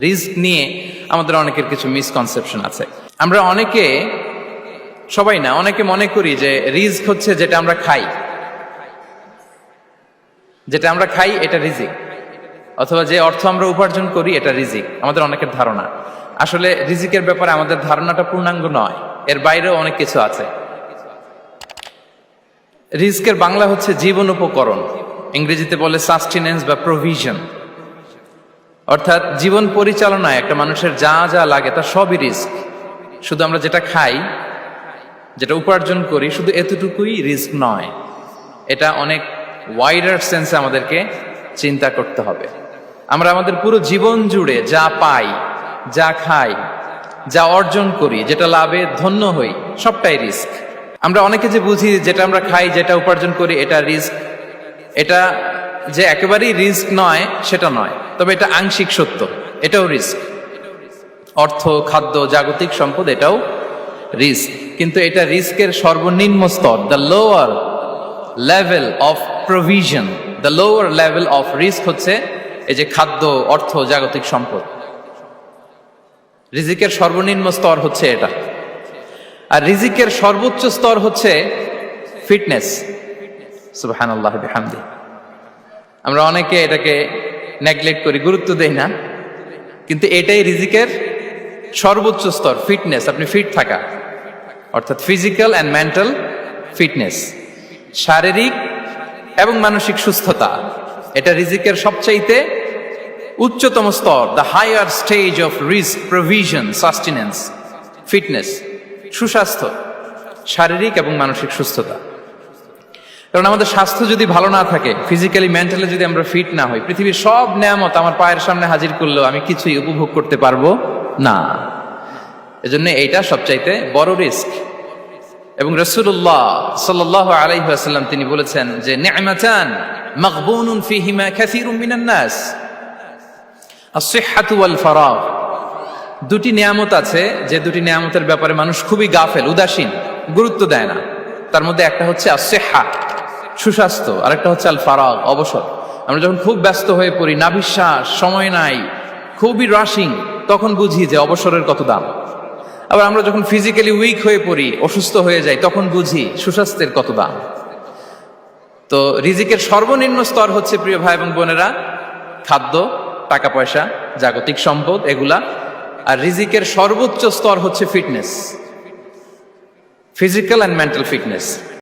Risk নিয়ে আমাদের অনেকের কিছু মিসকনসেপশন আছে। আমরা অনেকে, সবাই না, অনেকে মনে করি যে রিস্ক হচ্ছে যেটা আমরা খাই, এটা রিজিক, অথবা যে অর্থ আমরা উপার্জন করি এটা রিজিক। আমাদের অনেকের ধারণা, আসলে রিজিকের ব্যাপারে আমাদের ধারণাটা পূর্ণাঙ্গ নয়, এর বাইরেও অনেক কিছু আছে। রিস্কের বাংলা হচ্ছে জীবন উপকরণ, ইংরেজিতে বলে সাস্টেনেন্স বা প্রভিশন। অর্থাৎ জীবন পরিচালনায় একটা মানুষের যা যা লাগে তার সবই রিস্ক। শুধু আমরা যেটা খাই, যেটা উপার্জন করি, শুধু এতটুকুই রিস্ক নয়, এটা অনেক ওয়াইডার সেন্সে আমাদেরকে চিন্তা করতে হবে। আমরা আমাদের পুরো জীবন জুড়ে যা পাই, যা খাই, যা অর্জন করি, যেটা লাভে ধন্য হই, সবটাই রিস্ক। আমরা অনেকে যে বুঝি যেটা আমরা খাই, যেটা উপার্জন করি এটা রিস্ক, এটা যে একেবারেই রিস্ক নয় সেটা নয়, তবে এটা আংশিক সত্য, এটাও রিস্ক। অর্থ, খাদ্য, জাগতিক সম্পদ, এটাও রিস্ক, কিন্তু এটা রিস্কের সর্বনিম্ন স্তর, the lower level of provision, the lower level of risk হচ্ছে এই যে খাদ্য, অর্থ, জাগতিক সম্পদ। রিজিকের সর্বনিম্ন স্তর হচ্ছে এটা। আর রিজিকের সর্বোচ্চ স্তর হচ্ছে ফিটনেস। সুবহানাল্লাহ বিহামদি। আমরা অনেকে এটাকে নেগলেক্ট করি, গুরুত্ব দেই না, কিন্তু এটাই রিজিকের সর্বোচ্চ স্তর, ফিটনেস। আপনি ফিট থাকা, অর্থাৎ ফিজিক্যাল অ্যান্ড মেন্টাল ফিটনেস, শারীরিক এবং মানসিক সুস্থতা, এটা রিজিকের সবচাইতে উচ্চতম স্তর, দ্য হায়ার স্টেজ অফ রিস্ক, প্রভিশন, সাস্টেনেন্স, ফিটনেস, সুস্বাস্থ্য, শারীরিক এবং মানসিক সুস্থতা। কারণ আমাদের স্বাস্থ্য যদি ভালো না থাকে, ফিজিক্যালি মেন্টালি যদি আমরা ফিট না হই, পৃথিবীর সব নেয়ামত আমার পায়ের সামনে হাজির করলেও আমি কিছুই উপভোগ করতে পারবো না। এজন্য এইটা সবচাইতে বড় রিস্ক। এবং রাসূলুল্লাহ সাল্লাল্লাহু আলাইহি ওয়াসাল্লাম তিনি বলেছেন যে নি'মাতান মাগবুনুন ফীহিমা কাসীরুম মিনান নাস, আস-সিহহাতু ওয়াল ফারাগ। দুটি নিয়ামত আছে যে দুটি নিয়ামতের ব্যাপারে মানুষ খুবই গাফেল, উদাসীন, গুরুত্ব দেয় না। তার মধ্যে একটা হচ্ছে আস-সিহহা, সুস্বাস্থ্য, আর একটা হচ্ছে আল ফারাগ, অবসর। আমরা যখন খুব ব্যস্ত হয়ে পড়ি, নাভিশ্বাস, সময় নাই, খুবই রাশিং, তখন বুঝি যে অবসরের কত দাম। আবার আমরা যখন ফিজিক্যালি উইক হয়ে পড়ি, অসুস্থ হয়ে যাই, তখন বুঝি সুস্বাস্থ্যের কত দাম। তো রিজিকের সর্বনিম্ন স্তর হচ্ছে, প্রিয় ভাই এবং বোনেরা, খাদ্য, টাকা পয়সা, জাগতিক সম্পদ, এগুলা। আর রিজিকের সর্বোচ্চ স্তর হচ্ছে fitness, physical and mental fitness.